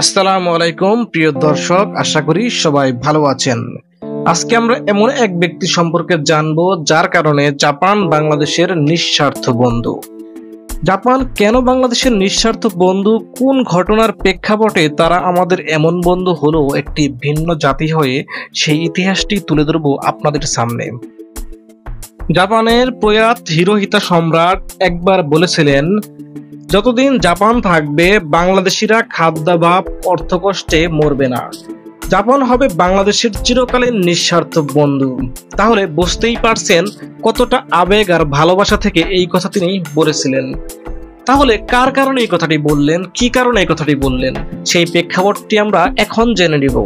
আসসালামু আলাইকুম প্রিয় দর্শক, আশা করি সবাই ভালো আছেন। আজকে আমরা এমন এক ব্যক্তি সম্পর্কে জানবো যার কারণে জাপান বাংলাদেশের নিঃস্বার্থ বন্ধু। জাপান কেন বাংলাদেশের নিঃস্বার্থ বন্ধু, কোন ঘটনার প্রেক্ষাপটে তারা আমাদের এমন বন্ধু হলো একটি ভিন্ন জাতি হয়ে, সেই ইতিহাসটি তুলে ধরবো আপনাদের সামনে। জাপানের প্রয়াত হিরোহিতা সম্রাট একবার বলেছিলেন, যতদিন জাপান থাকবে বাংলাদেশিরা খাদ্যাভাব অর্থকষ্টে মরবে না। জাপান হবে বাংলাদেশের চিরকালীন নিঃস্বার্থ বন্ধু। তাহলে বুঝতেই পারছেন কতটা আবেগ আর ভালোবাসা থেকে এই কথা তিনি বলেছিলেন। তাহলে কার কারণে এই কথাটি বললেন, কি কারণে এই কথাটি বললেন, সেই প্রেক্ষাপটটি আমরা এখন জেনে নিব।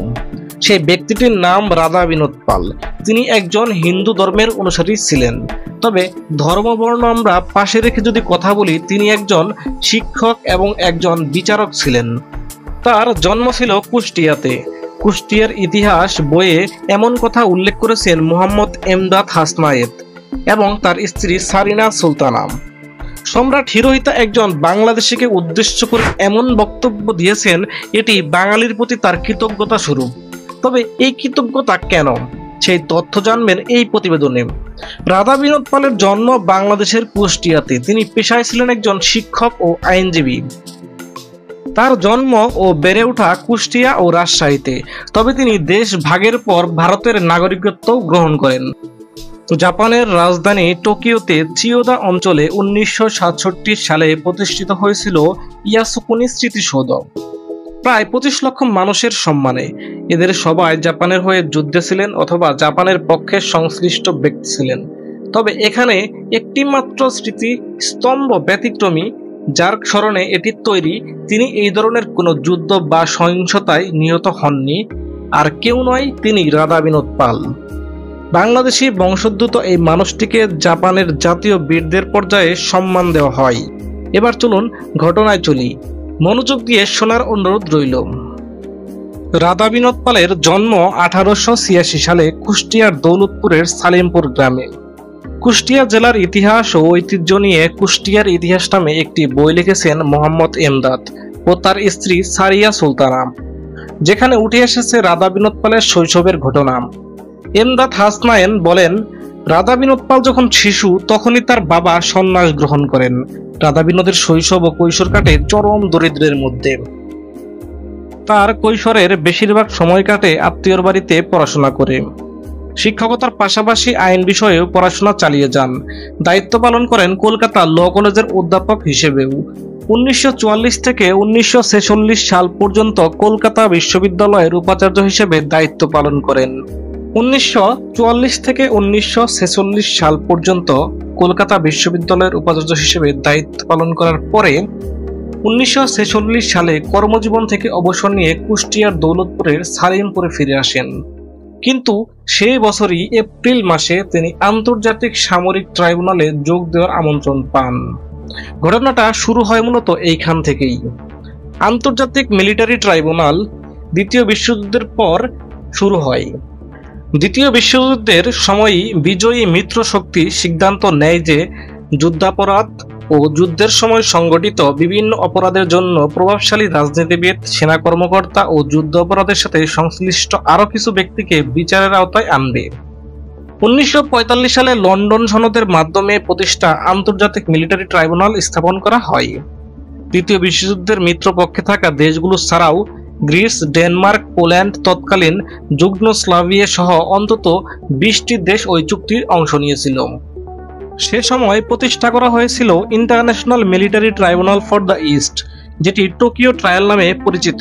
সেই ব্যক্তিটির নাম রাধা বিনোদ পাল। তিনি একজন হিন্দু ধর্মের অনুসারী ছিলেন। তবে ধর্মবর্ণ আমরা পাশে রেখে যদি কথা বলি, তিনি একজন শিক্ষক এবং একজন বিচারক ছিলেন। তার জন্ম ছিল কুষ্টিয়াতে। কুষ্টিয়ার ইতিহাস বইয়ে এমন কথা উল্লেখ করেছেন মোহাম্মদ এমদাদ হাসনায়েত এবং তার স্ত্রী সারিনা সুলতানা। সম্রাট হিরোহিতা একজন বাংলাদেশিকে উদ্দেশ্য করে এমন বক্তব্য দিয়েছেন, এটি বাঙালির প্রতি তার কৃতজ্ঞতা স্বরূপ। তবে এই কৃতজ্ঞতা কেন, সেই তথ্য জানবেন এই প্রতিবেদনে। রাধা বিনোদ পালের জন্ম বাংলাদেশের কুষ্টিয়াতে। তিনি পেশায় ছিলেন একজন শিক্ষক ও আইনজীবী। তার জন্ম ও বেড়ে ওঠা কুষ্টিয়া ও রাজশাহীতে। তবে তিনি দেশ ভাগের পর ভারতের নাগরিকত্ব গ্রহণ করেন। জাপানের রাজধানী টোকিওতে চিয়োদা অঞ্চলে 1967 সালে প্রতিষ্ঠিত হয়েছিল ইয়াসুকুনি স্মৃতিসৌধ, প্রায় 25 লক্ষ মানুষের সম্মানে। এদের সবাই জাপানের হয়ে যুদ্ধে ছিলেন অথবা জাপানের পক্ষে সংশ্লিষ্ট ব্যক্তি ছিলেন। তবে এখানে একটি মাত্র স্মৃতি স্তম্ভ ব্যতিক্রমী, যার স্মরণে এটি তৈরি। তিনি এই ধরনের কোনো যুদ্ধ বা সহিংসতায় নিহত হননি, আর কেউ নয়, তিনি রাধা বিনোদ পাল। বাংলাদেশি বংশোদ্ভূত এই মানুষটিকে জাপানের জাতীয় বীরদের পর্যায়ে সম্মান দেওয়া হয়। এবার চলুন ঘটনায় চলি, মনোযোগ দিয়ে শোনার অনুরোধ রইল। রাধা বিনোদ পালের জন্ম 1886 সালে কুষ্টিয়ার দৌলতপুরের সালিমপুর গ্রামে। কুষ্টিয়া জেলার ইতিহাস ও ঐতিহ্য নিয়ে কুষ্টিয়ার ইতিহাস নামে একটি বই লিখেছেন মোহাম্মদ এমদাদ ও তার স্ত্রী সারিয়া সুলতানা, যেখানে উঠে এসেছে রাধা বিনোদ পালের শৈশবের ঘটনা। এমদাদ হাসনায়েন বলেন, রাধা বিনোদ পাল যখন শিশু তখনই তার বাবা সন্ন্যাস গ্রহণ করেন। রাধা বিনোদের শৈশব ও কৈশোর কাটে চরম দরিদ্রের মধ্যে। তার কৈশোরের বেশিরভাগ সময় কাটে আত্মীয়র বাড়িতে পড়াশোনা করে। শিক্ষকতার পাশাপাশি আইন বিষয়েও পড়াশোনা চালিয়ে যান। দায়িত্ব পালন করেন কলকাতা ল কলেজের অধ্যাপক হিসেবেও। 1944 থেকে 1946 সাল পর্যন্ত কলকাতা বিশ্ববিদ্যালয়ের উপাচার্য হিসেবে দায়িত্ব পালন করেন। 1944 থেকে 1946 সাল পর্যন্ত কলকাতা বিশ্ববিদ্যালয়ের উপাচার্য হিসেবে দায়িত্ব পালন করার পরে 1946 সালে কর্মজীবন থেকে অবসর নিয়ে কুষ্টিয়ার দৌলতপুরের সালিমপুরে ফিরে আসেন। কিন্তু সেই বছরই এপ্রিল মাসে তিনি আন্তর্জাতিক সামরিক ট্রাইব্যুনালে যোগ দেওয়ার আমন্ত্রণ পান। ঘটনাটা শুরু হয় মূলত এইখান থেকেই। আন্তর্জাতিক মিলিটারি ট্রাইব্যুনাল দ্বিতীয় বিশ্বযুদ্ধের পর শুরু হয়। দ্বিতীয় বিশ্বযুদ্ধের সময়ই বিজয়ী মিত্র শক্তি সিদ্ধান্ত নেয় যে যুদ্ধাপরাধ ও যুদ্ধের সময় সংগঠিত বিভিন্ন অপরাধের জন্য প্রভাবশালী রাজনীতিবিদ, সেনা কর্মকর্তা ও যুদ্ধ অপরাধের সাথে সংশ্লিষ্ট আরও কিছু ব্যক্তিকে বিচারের আওতায় আনবে। 1945 সালে লন্ডন সনদের মাধ্যমে প্রতিষ্ঠা আন্তর্জাতিক মিলিটারি ট্রাইব্যুনাল স্থাপন করা হয়। দ্বিতীয় বিশ্বযুদ্ধের মিত্রপক্ষে থাকা দেশগুলো ছাড়াও গ্রিস, ডেনমার্ক, পোল্যান্ড, তৎকালীন যুগ্নস্লাভিয়া সহ অন্তত 20টি দেশ ওই চুক্তির অংশ নিয়েছিল। সে সময় প্রতিষ্ঠা করা হয়েছিল international military tribunal for the east, যেটি টোকিও ট্রায়াল নামে পরিচিত।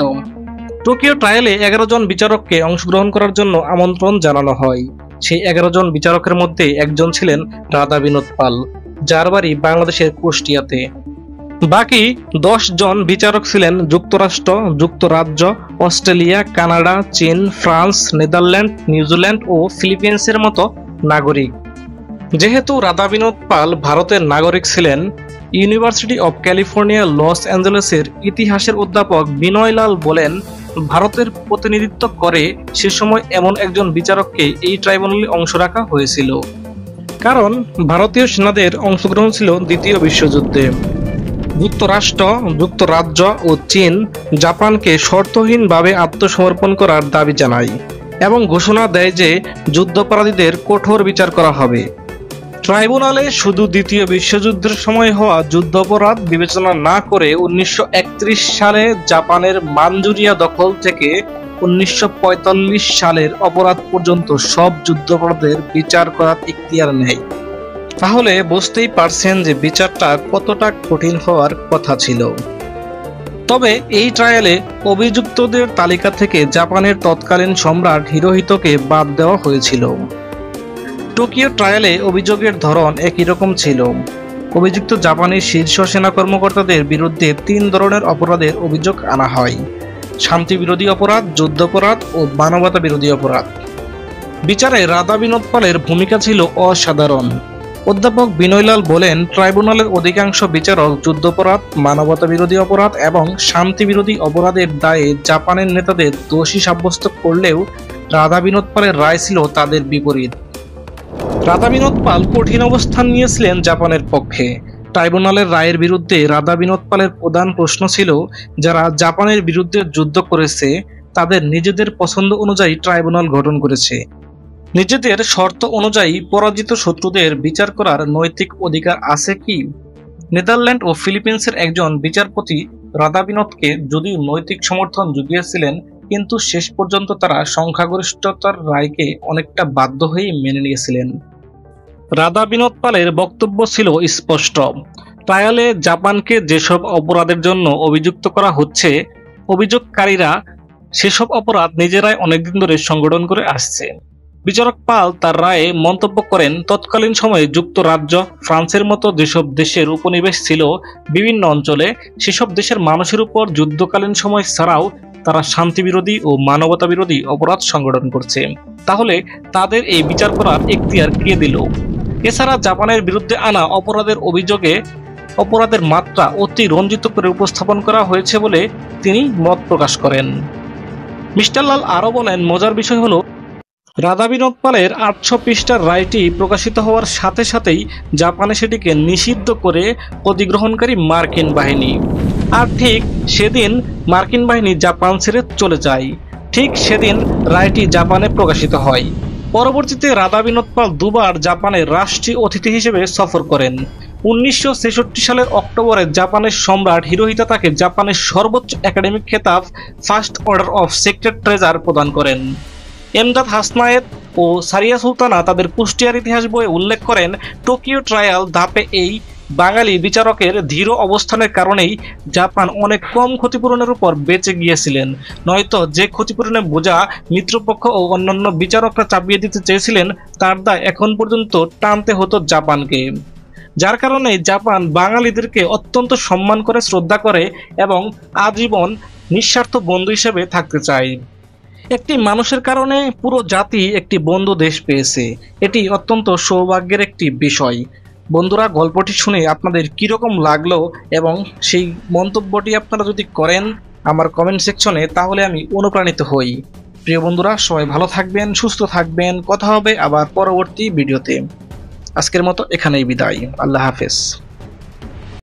টোকিও ট্রায়ালে 11 জন বিচারককে অংশগ্রহণ করার জন্য আমন্ত্রণ জানানো হয়। সেই 11 জন বিচারকের মধ্যে একজন ছিলেন রাধা বিনোদ পাল, যার বাড়ি বাংলাদেশের কুষ্টিয়াতে। বাকি 10 জন বিচারক ছিলেন যুক্তরাষ্ট্র, যুক্তরাজ্য, অস্ট্রেলিয়া, কানাডা, চীন, ফ্রান্স, নেদারল্যান্ড, নিউজিল্যান্ড ও ফিলিপিন্সের মতো নাগরিক। যেহেতু রাধা বিনোদ পাল ভারতের নাগরিক ছিলেন, ইউনিভার্সিটি অব ক্যালিফোর্নিয়া লস অ্যাঞ্জেলেসের ইতিহাসের অধ্যাপক বিনয়লাল বলেন, ভারতের প্রতিনিধিত্ব করে সে সময় এমন একজন বিচারককে এই ট্রাইব্যুনালে অংশ রাখা হয়েছিল, কারণ ভারতীয় সেনাদের অংশগ্রহণ ছিল দ্বিতীয় বিশ্বযুদ্ধে। যুক্তরাষ্ট্র, যুক্তরাজ্য ও চীন জাপানকে শর্তহীনভাবে আত্মসমর্পণ করার দাবি জানায় এবং ঘোষণা দেয় যে যুদ্ধাপরাধীদের কঠোর বিচার করা হবে। ট্রাইব্যুনালে শুধু দ্বিতীয় বিশ্বযুদ্ধের সময় হওয়া যুদ্ধাপরাধ বিবেচনা না করে 1931 সালে জাপানের মাঞ্চুরিয়া দখল থেকে 1945 সালের অপরাধ পর্যন্ত সব যুদ্ধাপরাধের বিচার করার ইখতিয়ার নেয়। তাহলে বুঝতেই পারছেন যে বিচারটা কতটা কঠিন হওয়ার কথা ছিল। তবে এই ট্রায়ালে অভিযুক্তদের তালিকা থেকে জাপানের তৎকালীন সম্রাট হিরোহিতোকে বাদ দেওয়া হয়েছিল। টোকিও ট্রায়ালে অভিযোগের ধরন একই রকম ছিল। অভিযুক্ত জাপানি শীর্ষ সেনা কর্মকর্তাদের বিরুদ্ধে 3 ধরনের অপরাধের অভিযোগ আনা হয়: শান্তি বিরোধী অপরাধ, যুদ্ধাপরাধ ও মানবতা বিরোধী অপরাধ। বিচারে রাধা বিনোদ পালের ভূমিকা ছিল অসাধারণ। অধ্যাপক বিনয়লাল বলেন, ট্রাইব্যুনালের অধিকাংশ বিচারক যুদ্ধাপরাধ, মানবতা বিরোধী অপরাধ এবং শান্তি বিরোধী অপরাধের দায়ে জাপানের নেতাদের দোষী সাব্যস্ত করলেও রাধা বিনোদ পালের রায় ছিল তাদের বিপরীত। রাধা বিনোদ পাল কঠিন অবস্থান নিয়েছিলেন জাপানের পক্ষে। ট্রাইব্যুনালের রায়ের বিরুদ্ধে রাধা বিনোদ পালের প্রধান প্রশ্ন ছিল, যারা জাপানের বিরুদ্ধে যুদ্ধ করেছে তাদের নিজেদের পছন্দ অনুযায়ী ট্রাইব্যুনাল গঠন করেছে। নিজেদের শর্ত অনুযায়ী পরাজিত শত্রুদের বিচার করার নৈতিক অধিকার আছে কি? নেদারল্যান্ড ও ফিলিপিন্সের একজন বিচারপতি রাধা বিনোদকে যদিও নৈতিক সমর্থন জুগিয়েছিলেন, কিন্তু শেষ পর্যন্ত তারা সংখ্যাগরিষ্ঠতার রায়কে অনেকটা বাধ্য হয়ে মেনে নিয়েছিলেন। রাধা বিনোদ পালের বক্তব্য ছিল স্পষ্ট। ট্রায়ালে জাপানকে যেসব অপরাধের জন্য অভিযুক্ত করা হচ্ছে, অভিযোগকারীরা সেসব অপরাধ নিজেরাই অনেকদিন ধরে সংগঠন করে আসছে। বিচারক পাল তার রায়ে মন্তব্য করেন, তৎকালীন সময়ে যুক্তরাজ্য, ফ্রান্সের মতো যেসব দেশের উপনিবেশ ছিল বিভিন্ন অঞ্চলে, সেসব দেশের মানুষের উপর যুদ্ধকালীন সময় ছাড়াও তারা শান্তি বিরোধী ও মানবতা বিরোধী অপরাধ সংগঠন করছে। তাহলে তাদের এই বিচার করার এখতিয়ার কে দিল? এছাড়া জাপানের বিরুদ্ধে আনা অপরাধের অভিযোগে অপরাধের মাত্রা অতি রঞ্জিত করে উপস্থাপন করা হয়েছে বলে তিনি মত প্রকাশ করেন। মিস্টার লাল আরও বলেন, মজার বিষয় হলো রাধা বিনোদ পালের 800 পৃষ্ঠার রায়টি প্রকাশিত হওয়ার সাথে সাথেই জাপানে সেটিকে নিষিদ্ধ করে অধিগ্রহণকারী মার্কিন বাহিনী। আর ঠিক সেদিন মার্কিন বাহিনী জাপান ছেড়ে চলে যায়। ঠিক সেদিন রায়টি জাপানে প্রকাশিত হয়। পরবর্তীতে রাধা বিনোদ পাল দুবার জাপানের রাষ্ট্রীয় অতিথি হিসেবে সফর করেন। 1966 সালের অক্টোবরে জাপানের সম্রাট হিরোহিতো তাকে জাপানের সর্বোচ্চ একাডেমিক খেতাব first order of sacred treasure প্রদান করেন। এমদাদ হাসনায়েত ও সারিয়া সুলতানা তাদের কুষ্টিয়ার ইতিহাস বইয়ে উল্লেখ করেন, টোকিও ট্রায়াল ধাপে এই বাঙালি বিচারকের ধীর অবস্থানের কারণেই জাপান অনেক কম ক্ষতিপূরণের উপর বেঁচে গিয়েছিলেন, নয়তো যে ক্ষতিপূরণের বোঝা মিত্রপক্ষ ও অন্যান্য বিচারকরা চাপিয়ে দিতে চেয়েছিলেন তার দায় এখন পর্যন্ত টানতে হতো জাপানকে। যার কারণে জাপান বাঙালিদেরকে অত্যন্ত সম্মান করে, শ্রদ্ধা করে এবং আজীবন নিঃস্বার্থ বন্ধু হিসেবে থাকতে চায়। একটি মানুষের কারণে পুরো জাতি একটি বন্ধু দেশ পেয়েছে, এটি অত্যন্ত সৌভাগ্যের একটি বিষয়। বন্ধুরা, গল্পটি শুনে আপনাদের কীরকম লাগলো এবং সেই মন্তব্যটি আপনারা যদি করেন আমার কমেন্ট সেকশনে, তাহলে আমি অনুপ্রাণিত হই। প্রিয় বন্ধুরা, সবাই ভালো থাকবেন, সুস্থ থাকবেন। কথা হবে আবার পরবর্তী ভিডিওতে। আজকের মতো এখানেই বিদায়। আল্লাহ হাফেজ।